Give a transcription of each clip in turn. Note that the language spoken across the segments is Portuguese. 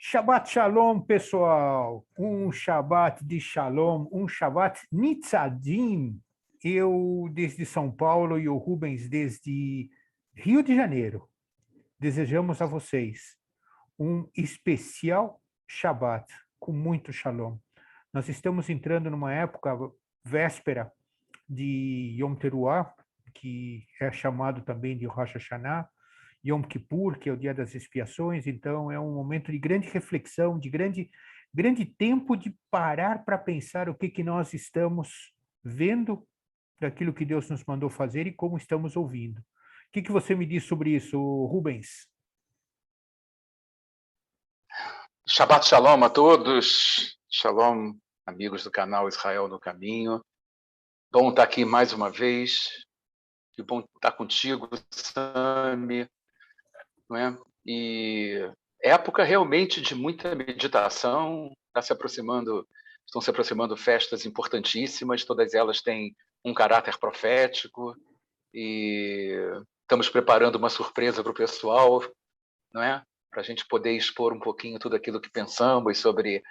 Shabbat Shalom, pessoal. Um Shabbat de Shalom, um Shabbat Nitzadim. Eu desde São Paulo e o Rubens desde Rio de Janeiro. Desejamos a vocês um especial Shabbat com muito Shalom. Nós estamos entrando numa época véspera de Yom Teruah, que é chamado também de Rosh Hashanah, Yom Kippur, que é o dia das expiações. Então é um momento de grande reflexão, de grande tempo de parar para pensar o que nós estamos vendo daquilo que Deus nos mandou fazer e como estamos ouvindo. O que você me diz sobre isso, Rubens? Shabbat Shalom a todos. Shalom, amigos do canal Israel no Caminho. Bom estar aqui mais uma vez. Que bom estar contigo, Sami. Não é? E época realmente de muita meditação. Estão se aproximando festas importantíssimas. Todas elas têm um caráter profético. E estamos preparando uma surpresa para o pessoal, não é? Para a gente poder expor um pouquinho tudo aquilo que pensamos sobre o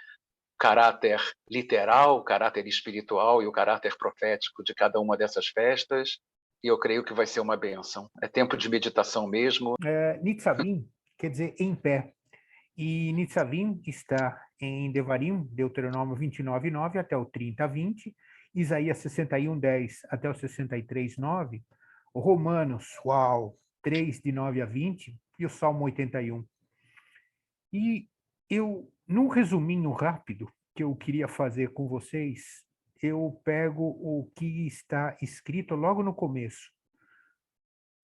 caráter literal, o caráter espiritual e o caráter profético de cada uma dessas festas, e eu creio que vai ser uma bênção. É tempo de meditação mesmo. Nitzavim quer dizer em pé, e Nitzavim está em Devarim, Deuteronômio 29:9 até o 30:20, Isaías 61:10 até o 63:9, Romanos, 3:9 a 20, e o Salmo 81. E eu, num resuminho rápido que eu queria fazer com vocês, eu pego o que está escrito logo no começo.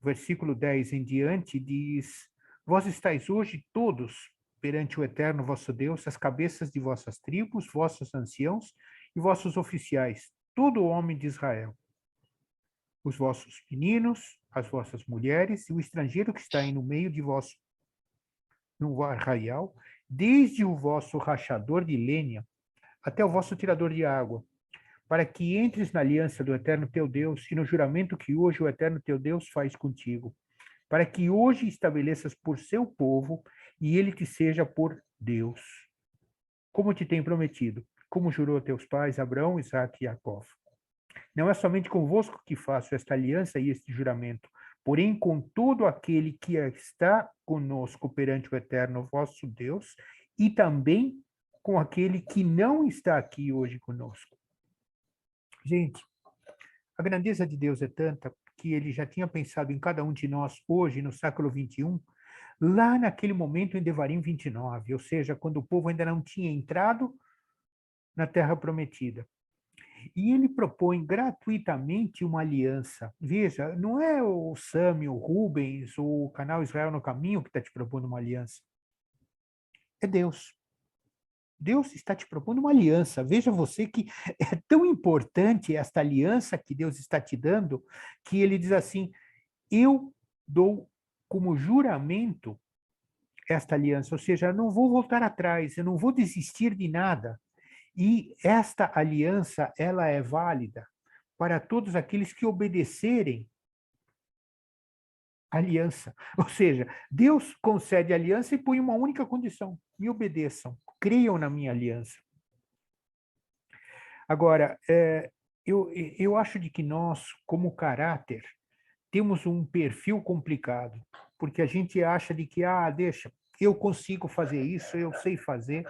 Versículo 10 em diante diz: Vós estáis hoje todos perante o eterno vosso Deus, as cabeças de vossas tribos, vossos anciãos e vossos oficiais, todo homem de Israel. Os vossos meninos, as vossas mulheres e o estrangeiro que está aí no meio de vós, no arraial, desde o vosso rachador de lenha até o vosso tirador de água, para que entres na aliança do eterno teu Deus e no juramento que hoje o eterno teu Deus faz contigo, para que hoje estabeleças por seu povo e ele te seja por Deus, como te tem prometido, como jurou a teus pais Abraão, Isaque e Jacó. Não é somente convosco que faço esta aliança e este juramento, porém com todo aquele que está conosco perante o eterno vosso Deus e também com aquele que não está aqui hoje conosco. Gente, a grandeza de Deus é tanta que ele já tinha pensado em cada um de nós hoje, no século 21, lá naquele momento em Devarim 29, ou seja, quando o povo ainda não tinha entrado na Terra Prometida. E ele propõe gratuitamente uma aliança. Veja, não é o Sami, o Rubens, o canal Israel no Caminho que está te propondo uma aliança. É Deus. Deus está te propondo uma aliança. Veja você que é tão importante esta aliança que Deus está te dando, que ele diz assim: eu dou como juramento esta aliança, ou seja, eu não vou voltar atrás, eu não vou desistir de nada. E esta aliança, ela é válida para todos aqueles que obedecerem a aliança. Ou seja, Deus concede a aliança e põe uma única condição: me obedeçam, creiam na minha aliança. Agora, eu acho de que nós, como caráter, temos um perfil complicado, porque a gente acha de que, deixa, eu consigo fazer isso, eu sei fazer.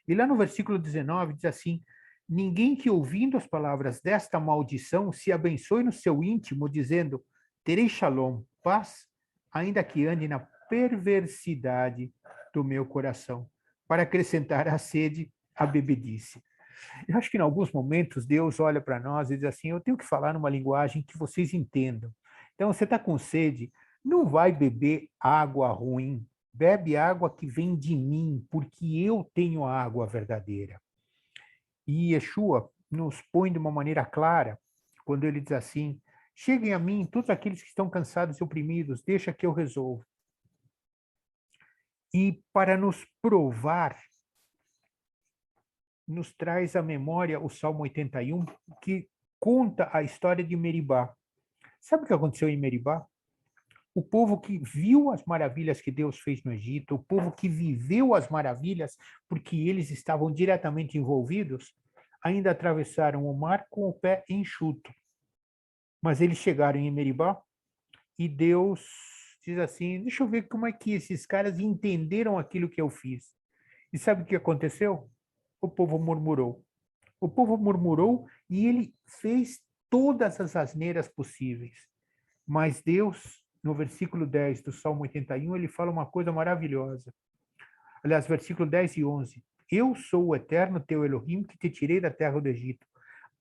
E lá no versículo 19 diz assim: ninguém que ouvindo as palavras desta maldição se abençoe no seu íntimo, dizendo, terei shalom, paz, ainda que ande na perversidade do meu coração, para acrescentar à sede a bebedice. Eu acho que em alguns momentos Deus olha para nós e diz assim: eu tenho que falar numa linguagem que vocês entendam. Então, você está com sede, não vai beber água ruim, bebe água que vem de mim, porque eu tenho a água verdadeira. E Yeshua nos põe de uma maneira clara, quando ele diz assim: cheguem a mim todos aqueles que estão cansados e oprimidos, deixa que eu resolvo. E para nos provar, nos traz à memória o Salmo 81, que conta a história de Meribá. Sabe o que aconteceu em Meribá? o povo que viu as maravilhas que Deus fez no Egito, o povo que viveu as maravilhas, porque eles estavam diretamente envolvidos, ainda atravessaram o mar com o pé enxuto. Mas eles chegaram em Meribá e Deus diz assim: deixa eu ver como é que esses caras entenderam aquilo que eu fiz. E sabe o que aconteceu? O povo murmurou. O povo murmurou e ele fez todas as asneiras possíveis. Mas Deus, no versículo 10 do Salmo 81, ele fala uma coisa maravilhosa. Aliás, versículo 10 e 11. Eu sou o eterno teu Elohim que te tirei da terra do Egito.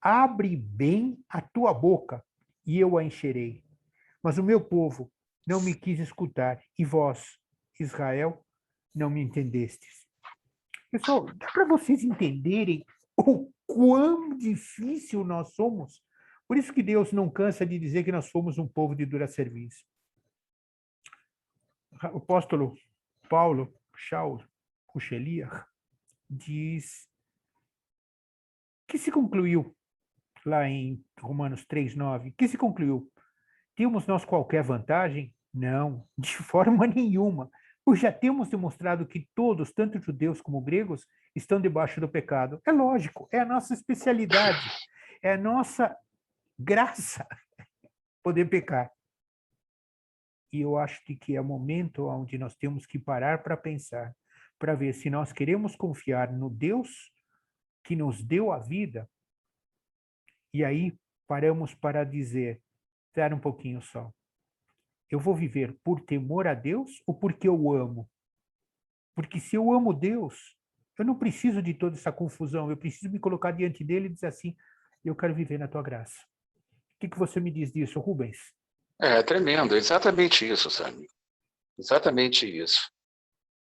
Abre bem a tua boca e eu a encherei. Mas o meu povo não me quis escutar, e vós, Israel, não me entendestes. Pessoal, dá para vocês entenderem o quão difícil nós somos? Por isso que Deus não cansa de dizer que nós somos um povo de dura serviço. O apóstolo Paulo, Shaul, Kusheliach, diz que se concluiu, lá em Romanos 3:9, que se concluiu? Temos nós qualquer vantagem? Não, de forma nenhuma. Pois já temos demonstrado que todos, tanto judeus como gregos, estão debaixo do pecado. É lógico, é a nossa especialidade, é a nossa graça poder pecar. E eu acho que é o momento onde nós temos que parar para pensar, para ver se nós queremos confiar no Deus que nos deu a vida, e aí paramos para dizer, espera um pouquinho só, eu vou viver por temor a Deus ou porque eu amo? Porque se eu amo Deus, eu não preciso de toda essa confusão, eu preciso me colocar diante dele e dizer assim, eu quero viver na tua graça. O que você me diz disso, Rubens? É tremendo, exatamente isso, Sami. Exatamente isso.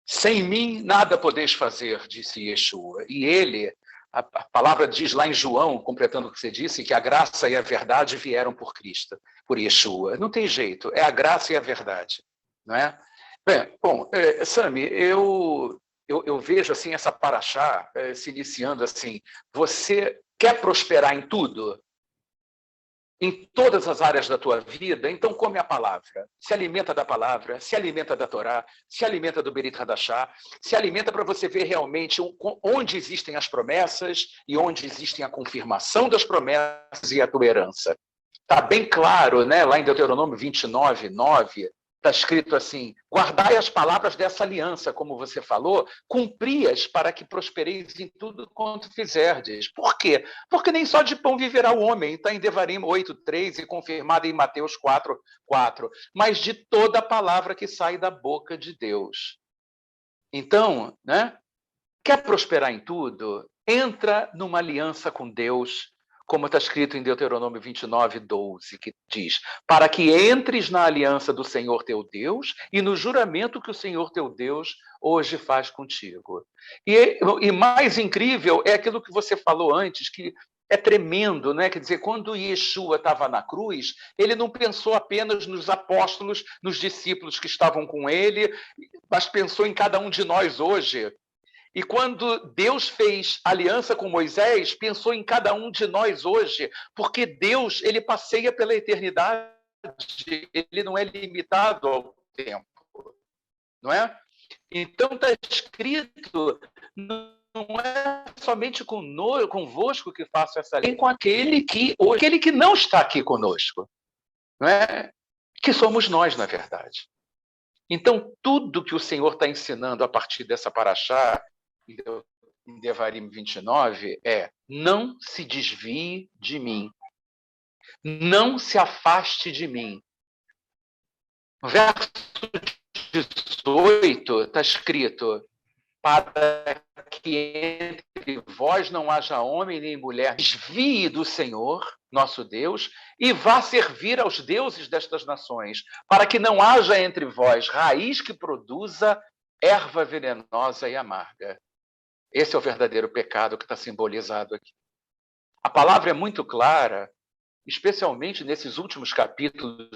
Sem mim nada podeis fazer, disse Yeshua. E ele, a palavra diz lá em João, completando o que você disse, que a graça e a verdade vieram por Cristo, por Yeshua. Não tem jeito, é a graça e a verdade, não é? Bem, bom, Sami, eu vejo assim essa paraxá se iniciando assim, você quer prosperar em tudo? Em todas as áreas da tua vida, então come a palavra, se alimenta da palavra, se alimenta da Torá, se alimenta do Berit Hadashá, se alimenta para você ver realmente onde existem as promessas e onde existem a confirmação das promessas e a tua herança. Está bem claro, né? Lá em Deuteronômio 29:9, está escrito assim, guardai as palavras dessa aliança, como você falou, cumpri-as para que prospereis em tudo quanto fizerdes. Por quê? Porque nem só de pão viverá o homem, está em Devarim 8:3 e confirmado em Mateus 4:4, mas de toda a palavra que sai da boca de Deus. Então, né? Quer prosperar em tudo? Entra numa aliança com Deus, como está escrito em Deuteronômio 29:12, que diz, para que entres na aliança do Senhor teu Deus e no juramento que o Senhor teu Deus hoje faz contigo. E mais incrível é aquilo que você falou antes, que é tremendo, né? Quer dizer, quando Yeshua estava na cruz, ele não pensou apenas nos apóstolos, nos discípulos que estavam com ele, mas pensou em cada um de nós hoje. E quando Deus fez aliança com Moisés, pensou em cada um de nós hoje, porque Deus, ele passeia pela eternidade, ele não é limitado ao tempo, não é? Então está escrito, não é somente convosco que faço essa aliança, com aquele que não está aqui conosco, não é? Que somos nós, na verdade. Então, tudo que o Senhor está ensinando a partir dessa paraxá, em Devarim 29, não se desvie de mim. Não se afaste de mim. No verso 18 está escrito, para que entre vós não haja homem nem mulher, desvie do Senhor, nosso Deus, e vá servir aos deuses destas nações, para que não haja entre vós raiz que produza erva venenosa e amarga. Esse é o verdadeiro pecado que está simbolizado aqui. A palavra é muito clara, especialmente nesses últimos capítulos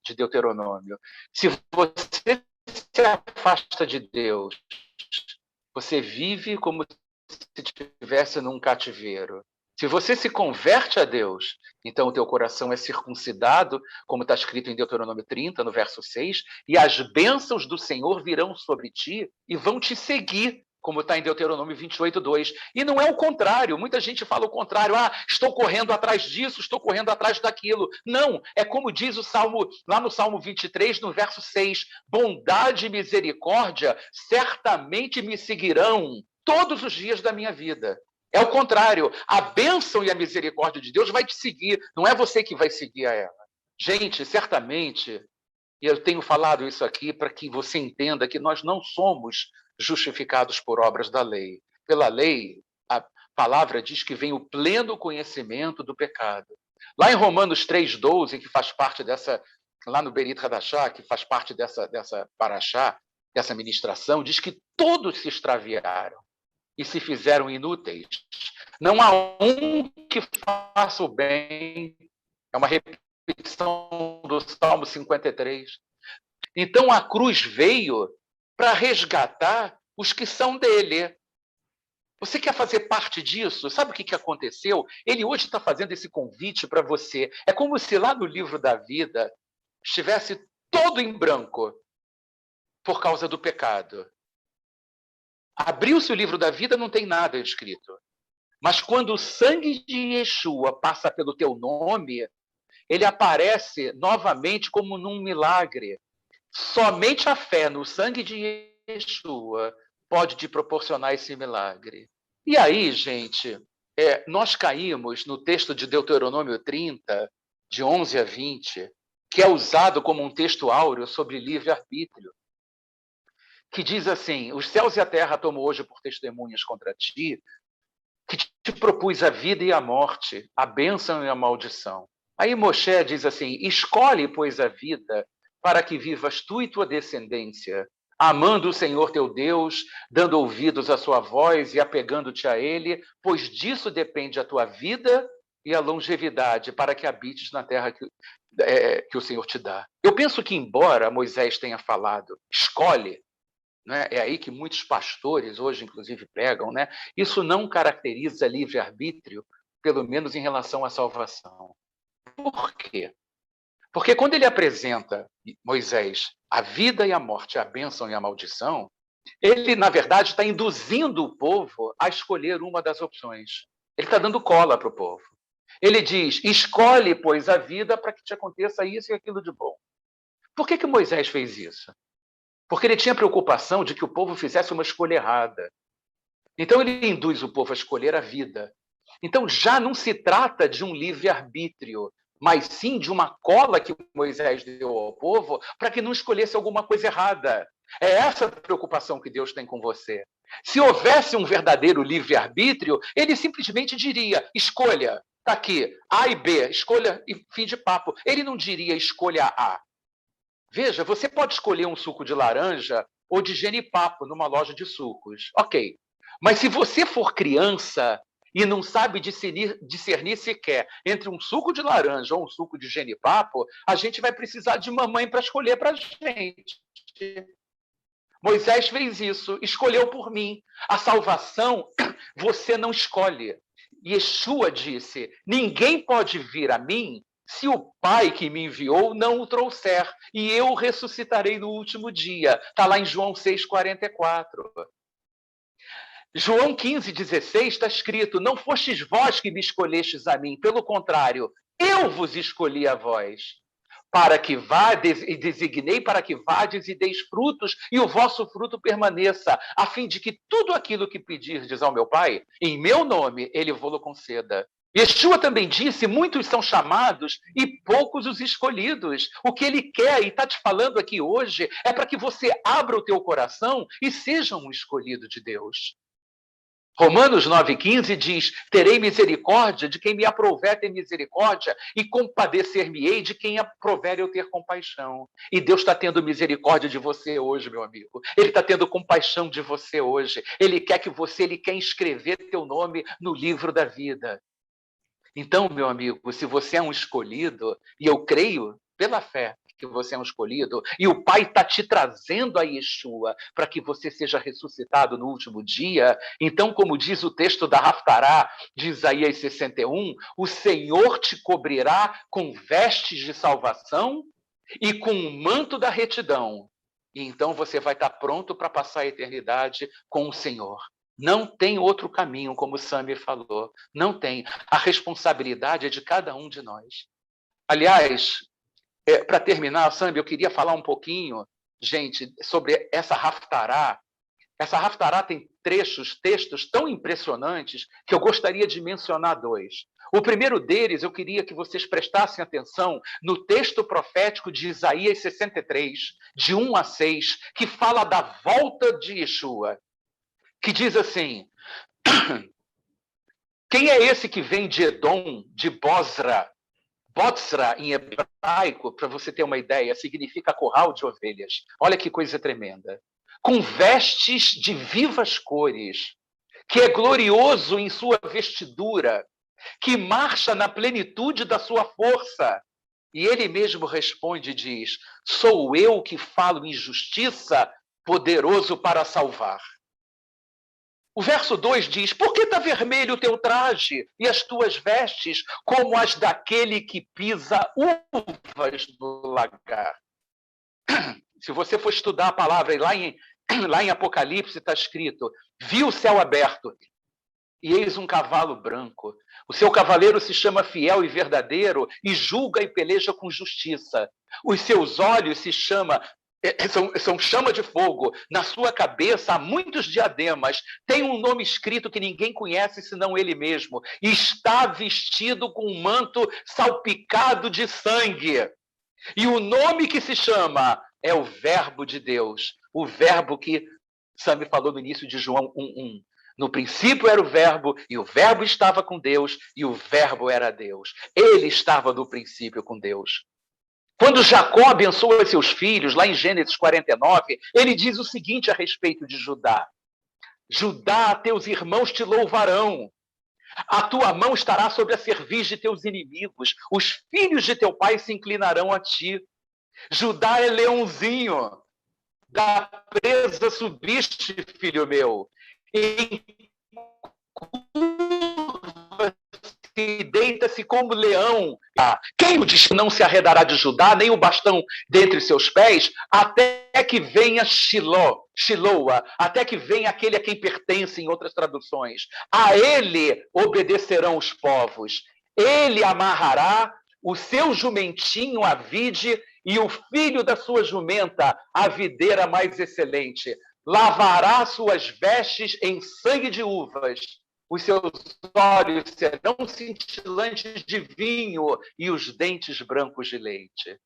de Deuteronômio. Se você se afasta de Deus, você vive como se estivesse num cativeiro. Se você se converte a Deus, então o teu coração é circuncidado, como está escrito em Deuteronômio 30, no verso 6, e as bênçãos do Senhor virão sobre ti e vão te seguir, como está em Deuteronômio 28, 2. E não é o contrário. Muita gente fala o contrário. Estou correndo atrás disso, estou correndo atrás daquilo. Não, é como diz o Salmo, lá no Salmo 23, no verso 6. Bondade e misericórdia certamente me seguirão todos os dias da minha vida. É o contrário. A bênção e a misericórdia de Deus vai te seguir. Não é você que vai seguir a ela. Gente, certamente, e eu tenho falado isso aqui para que você entenda que nós não somos justificados por obras da lei. Pela lei, a palavra diz que vem o pleno conhecimento do pecado. Lá em Romanos 3,12, que faz parte dessa, lá no Berit Hadashah, que faz parte dessa paraxá, dessa ministração, diz que todos se extraviaram e se fizeram inúteis. Não há um que faça o bem. É uma repetição do Salmo 53. Então a cruz veio para resgatar os que são dele. Você quer fazer parte disso? Sabe o que aconteceu? Ele hoje está fazendo esse convite para você. É como se lá no livro da vida estivesse todo em branco por causa do pecado. Abriu-se o livro da vida, não tem nada escrito. Mas quando o sangue de Yeshua passa pelo teu nome, ele aparece novamente como num milagre. Somente a fé no sangue de Yeshua pode te proporcionar esse milagre. E aí, gente, nós caímos no texto de Deuteronômio 30, de 11 a 20, que é usado como um texto áureo sobre livre-arbítrio, que diz assim: os céus e a terra tomo hoje por testemunhas contra ti, que te propus a vida e a morte, a bênção e a maldição. Aí Moshe diz assim: escolhe, pois, a vida, para que vivas tu e tua descendência, amando o Senhor teu Deus, dando ouvidos à sua voz e apegando-te a Ele, pois disso depende a tua vida e a longevidade, para que habites na terra que o Senhor te dá. Eu penso que, embora Moisés tenha falado, escolhe, né? É aí que muitos pastores hoje, inclusive, pegam, né? Isso não caracteriza livre-arbítrio, pelo menos em relação à salvação. Por quê? Porque quando ele apresenta Moisés a vida e a morte, a bênção e a maldição, ele, na verdade, está induzindo o povo a escolher uma das opções. Ele está dando cola para o povo. Ele diz: escolhe, pois, a vida para que te aconteça isso e aquilo de bom. Por que Moisés fez isso? Porque ele tinha preocupação de que o povo fizesse uma escolha errada. Então ele induz o povo a escolher a vida. Então já não se trata de um livre-arbítrio, mas sim de uma cola que Moisés deu ao povo para que não escolhesse alguma coisa errada. É essa a preocupação que Deus tem com você. Se houvesse um verdadeiro livre-arbítrio, ele simplesmente diria: escolha, está aqui, A e B, escolha e fim de papo. Ele não diria: escolha A. Veja, você pode escolher um suco de laranja ou de genipapo numa loja de sucos. Ok. Mas se você for criança e não sabe discernir sequer entre um suco de laranja ou um suco de genipapo, a gente vai precisar de mamãe para escolher para a gente. Moisés fez isso, escolheu por mim. A salvação você não escolhe. Yeshua disse: ninguém pode vir a mim se o Pai que me enviou não o trouxer, e eu o ressuscitarei no último dia. Está lá em João 6,44. João 15,16 está escrito: não fostes vós que me escolhestes a mim, pelo contrário, eu vos escolhi a vós, para que vades, e designei para que vades e deis frutos, e o vosso fruto permaneça, a fim de que tudo aquilo que pedirdes ao meu Pai, em meu nome, ele vos conceda. Yeshua também disse: muitos são chamados e poucos os escolhidos. O que ele quer, e está te falando aqui hoje, é para que você abra o teu coração e seja um escolhido de Deus. Romanos 9,15 diz: terei misericórdia de quem me aprouver ter misericórdia e compadecer-me-ei de quem aprouver eu ter compaixão. E Deus está tendo misericórdia de você hoje, meu amigo. Ele está tendo compaixão de você hoje. Ele quer inscrever teu nome no livro da vida. Então, meu amigo, se você é um escolhido, e eu creio, pela fé, que você é um escolhido, e o Pai está te trazendo a Yeshua para que você seja ressuscitado no último dia, então, como diz o texto da Haftará de Isaías 61, o Senhor te cobrirá com vestes de salvação e com o manto da retidão. E então você vai estar pronto para passar a eternidade com o Senhor. Não tem outro caminho, como o Sami falou. Não tem. A responsabilidade é de cada um de nós. Aliás, para terminar, Sami, eu queria falar um pouquinho, gente, sobre essa Haftará. Essa Haftará tem textos tão impressionantes que eu gostaria de mencionar dois. O primeiro deles, eu queria que vocês prestassem atenção no texto profético de Isaías 63, de 1 a 6, que fala da volta de Yeshua, que diz assim: quem é esse que vem de Edom, de Bozra? Bozra, em hebraico, para você ter uma ideia, significa curral de ovelhas. Olha que coisa tremenda. Com vestes de vivas cores, que é glorioso em sua vestidura, que marcha na plenitude da sua força. E ele mesmo responde e diz: sou eu que falo em justiça, poderoso para salvar. O verso 2 diz: por que está vermelho o teu traje e as tuas vestes como as daquele que pisa uvas do lagar? Se você for estudar a palavra, lá em Apocalipse está escrito: vi o céu aberto e eis um cavalo branco. O seu cavaleiro se chama Fiel e Verdadeiro e julga e peleja com justiça. Os seus olhos são chama de fogo. Na sua cabeça há muitos diademas. Tem um nome escrito que ninguém conhece senão ele mesmo. E está vestido com um manto salpicado de sangue. E o nome que se chama é o Verbo de Deus. O Verbo que Sami falou no início de João 1:1. No princípio era o Verbo, e o Verbo estava com Deus, e o Verbo era Deus. Ele estava no princípio com Deus. Quando Jacó abençoa seus filhos, lá em Gênesis 49, ele diz o seguinte a respeito de Judá: Judá, teus irmãos te louvarão. A tua mão estará sobre a cerviz de teus inimigos. Os filhos de teu pai se inclinarão a ti. Judá é leãozinho. Da presa subiste, filho meu. E deita-se como leão. Quem o diz que não se arredará de Judá, nem o bastão dentre seus pés, até que venha Shiloa, até que venha aquele a quem pertence, em outras traduções. A ele obedecerão os povos. Ele amarrará o seu jumentinho à vide e o filho da sua jumenta à videira mais excelente. Lavará suas vestes em sangue de uvas. Os seus olhos serão cintilantes de vinho e os dentes brancos de leite.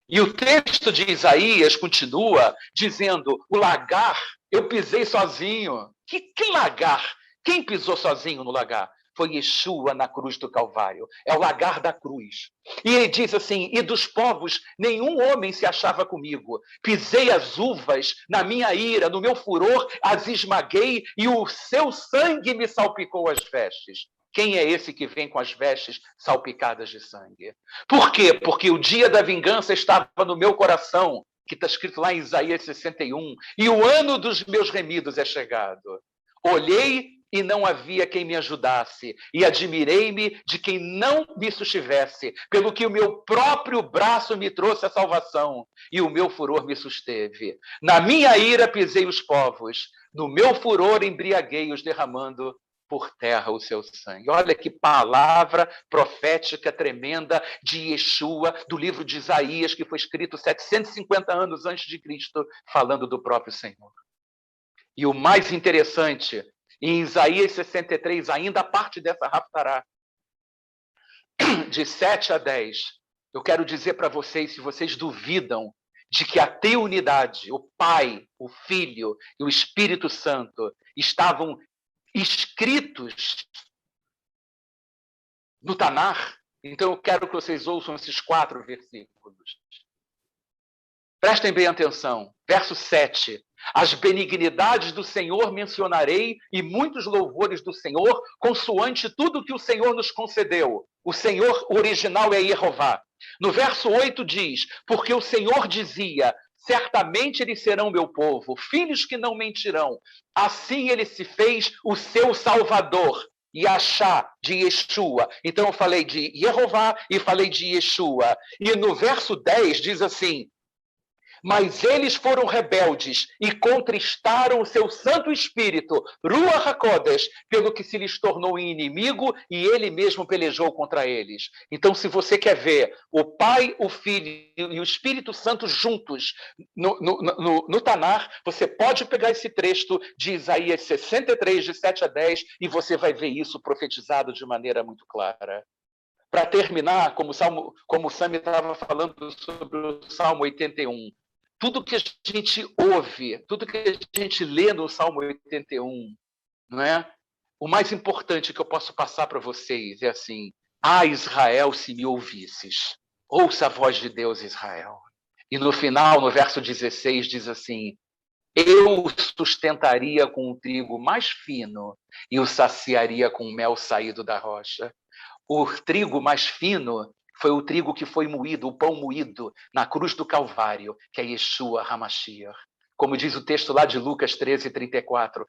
E o texto de Isaías continua dizendo: o lagar, eu pisei sozinho. Que lagar? Quem pisou sozinho no lagar? Foi Yeshua na cruz do Calvário. É o lagar da cruz. E ele diz assim: e dos povos nenhum homem se achava comigo. Pisei as uvas na minha ira, no meu furor as esmaguei e o seu sangue me salpicou as vestes. Quem é esse que vem com as vestes salpicadas de sangue? Por quê? Porque o dia da vingança estava no meu coração, que está escrito lá em Isaías 61, e o ano dos meus remidos é chegado. Olhei e não havia quem me ajudasse, e admirei-me de quem não me sustivesse, pelo que o meu próprio braço me trouxe a salvação, e o meu furor me susteve. Na minha ira pisei os povos, no meu furor embriaguei-os, derramando por terra o seu sangue. Olha que palavra profética tremenda de Yeshua, do livro de Isaías, que foi escrito 750 anos antes de Cristo, falando do próprio Senhor. E o mais interessante, em Isaías 63, ainda a parte dessa Haftará, de 7 a 10, eu quero dizer para vocês, se vocês duvidam de que a triunidade, o Pai, o Filho e o Espírito Santo estavam escritos no Tanar, então eu quero que vocês ouçam esses 4 versículos. Prestem bem atenção. Verso 7. As benignidades do Senhor mencionarei e muitos louvores do Senhor, consoante tudo que o Senhor nos concedeu. O Senhor original é Jeová. No verso 8 diz, porque o Senhor dizia, certamente eles serão meu povo, filhos que não mentirão. Assim ele se fez o seu Salvador, Yashá, de Yeshua. Então eu falei de Yehová e falei de Yeshua. E no verso 10 diz assim, mas eles foram rebeldes e contristaram o seu Santo Espírito, Ruach HaKodesh, pelo que se lhes tornou inimigo e ele mesmo pelejou contra eles. Então, se você quer ver o Pai, o Filho e o Espírito Santo juntos no Tanar, você pode pegar esse trecho de Isaías 63, de 7 a 10, e você vai ver isso profetizado de maneira muito clara. Para terminar, como o Sami estava falando sobre o Salmo 81, tudo que a gente ouve, tudo que a gente lê no Salmo 81, não é? O mais importante que eu posso passar para vocês é assim, Israel, se me ouvisses, ouça a voz de Deus, Israel. E no final, no verso 16, diz assim, eu sustentaria com o trigo mais fino e o saciaria com o mel saído da rocha. O trigo mais fino foi o trigo que foi moído, o pão moído na cruz do Calvário, que é Yeshua HaMashiach. Como diz o texto lá de Lucas 13, 34.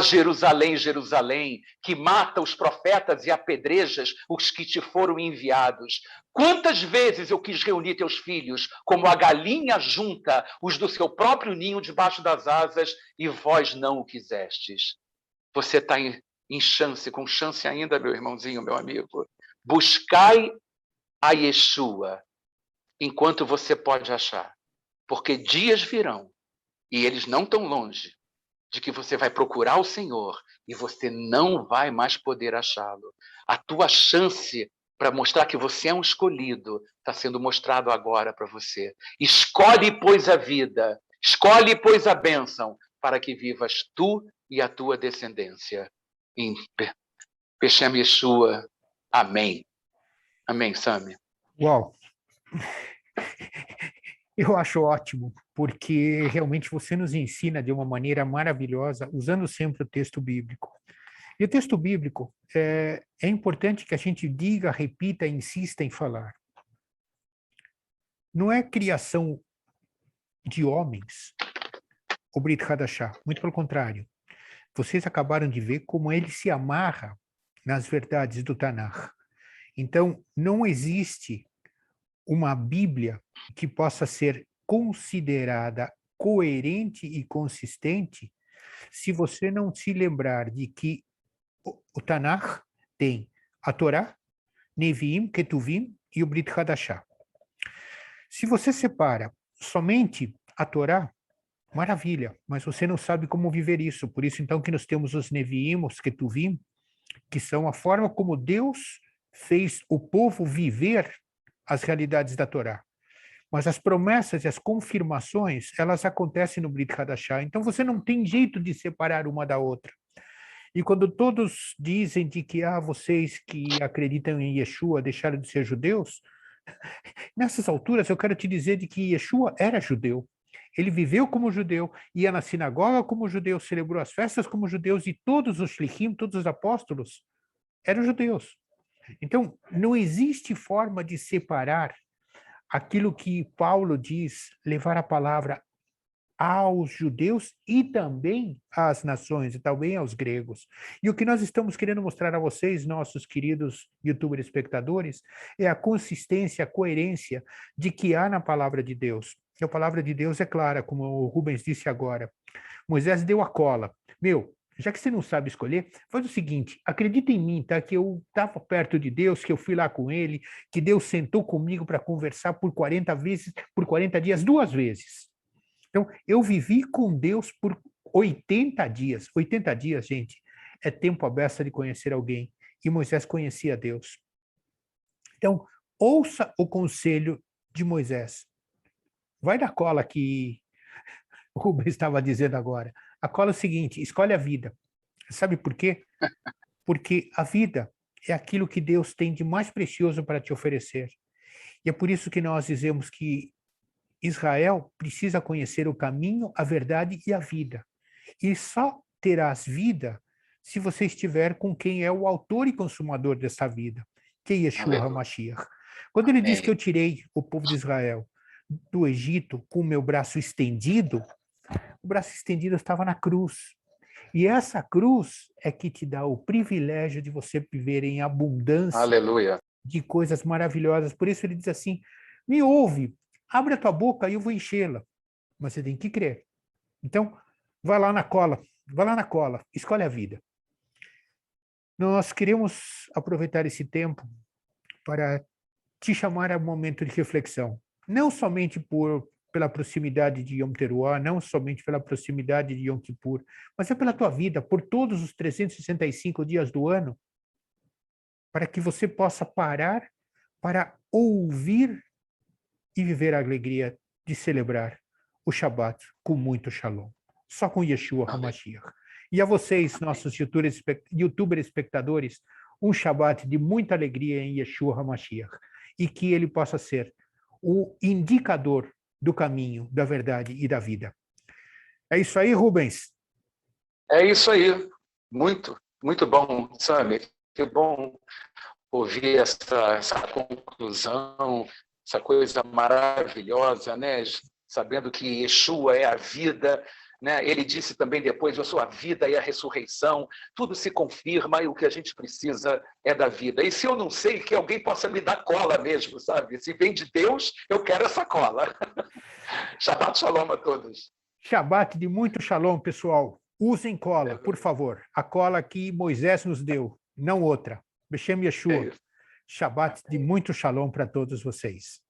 Jerusalém, Jerusalém, que mata os profetas e apedrejas os que te foram enviados. Quantas vezes eu quis reunir teus filhos, como a galinha junta os do seu próprio ninho debaixo das asas, e vós não o quisestes. Você está com chance ainda, meu irmãozinho, meu amigo. Buscai a Yeshua enquanto você pode achar, porque dias virão, e eles não tão longe, de que você vai procurar o Senhor e você não vai mais poder achá-lo. A tua chance para mostrar que você é um escolhido está sendo mostrado agora para você. Escolhe, pois, a vida, escolhe, pois, a bênção, para que vivas tu e a tua descendência. Em Peshem Yeshua. Amém. Amém, Sami. Uau! Eu acho ótimo, porque realmente você nos ensina de uma maneira maravilhosa, usando sempre o texto bíblico. E o texto bíblico é importante que a gente diga, repita, insista em falar. Não é criação de homens, o Brit Hadashah, muito pelo contrário. Vocês acabaram de ver como ele se amarra nas verdades do Tanakh. Então, não existe uma Bíblia que possa ser considerada coerente e consistente se você não se lembrar de que o Tanakh tem a Torá, Neviim, Ketuvim e o Brit Hadashah. Se você separa somente a Torá, maravilha, mas você não sabe como viver isso. Por isso, então, que nós temos os Neviim, os Ketuvim, que são a forma como Deus fez o povo viver as realidades da Torá. Mas as promessas e as confirmações, elas acontecem no Brit Hadashah. Então, você não tem jeito de separar uma da outra. E quando todos dizem de que vocês que acreditam em Yeshua deixaram de ser judeus, nessas alturas eu quero te dizer de que Yeshua era judeu. Ele viveu como judeu, ia na sinagoga como judeu, celebrou as festas como judeus, e todos os shlichim, todos os apóstolos, eram judeus. Então, não existe forma de separar aquilo que Paulo diz, levar a palavra aos judeus e também às nações, e também aos gregos. E o que nós estamos querendo mostrar a vocês, nossos queridos youtuber espectadores, é a consistência, a coerência de que há na palavra de Deus. E a palavra de Deus é clara, como o Rubens disse agora. Moisés deu a cola. Já que você não sabe escolher, faz o seguinte, acredita em mim, tá? Que eu estava perto de Deus, que eu fui lá com ele, que Deus sentou comigo para conversar por 40 dias, 2 vezes. Então, eu vivi com Deus por 80 dias. 80 dias, gente, é tempo à beça de conhecer alguém. E Moisés conhecia Deus. Então, ouça o conselho de Moisés. Vai da cola que o Rubens estava dizendo agora. A cola é o seguinte, escolhe a vida. Sabe por quê? Porque a vida é aquilo que Deus tem de mais precioso para te oferecer. E é por isso que nós dizemos que Israel precisa conhecer o caminho, a verdade e a vida. E só terás vida se você estiver com quem é o autor e consumador dessa vida, que é Yeshua HaMashiach. Quando ele diz que Amém. eu tirei o povo de Israel do Egito com o meu braço estendido, o braço estendido estava na cruz. E essa cruz é que te dá o privilégio de você viver em abundância Aleluia. de coisas maravilhosas. Por isso ele diz assim: me ouve, abre a tua boca e eu vou enchê-la. Mas você tem que crer. Então, vai lá na cola, escolhe a vida. Nós queremos aproveitar esse tempo para te chamar a um momento de reflexão. Não somente pela proximidade de Yom Teruah, não somente pela proximidade de Yom Kippur, mas é pela tua vida, por todos os 365 dias do ano, para que você possa parar para ouvir e viver a alegria de celebrar o Shabat com muito shalom. Só com Yeshua Amém. HaMashiach. E a vocês, nossos YouTuber espectadores, um Shabat de muita alegria em Yeshua HaMashiach. E que ele possa ser o indicador do caminho, da verdade e da vida. É isso aí, Rubens? É isso aí. Muito, muito bom, sabe? Que bom ouvir essa conclusão, essa coisa maravilhosa, né? Sabendo que Yeshua é a vida, né? Ele disse também depois: eu sou a vida e a ressurreição. Tudo se confirma e o que a gente precisa é da vida. E se eu não sei, que alguém possa me dar cola mesmo, sabe? Se vem de Deus, eu quero essa cola. Shabbat shalom a todos. Shabat de muito shalom, pessoal. Usem cola, por favor. A cola que Moisés nos deu, não outra. Beshem É Yeshua. isso. Shabat de muito shalom para todos vocês.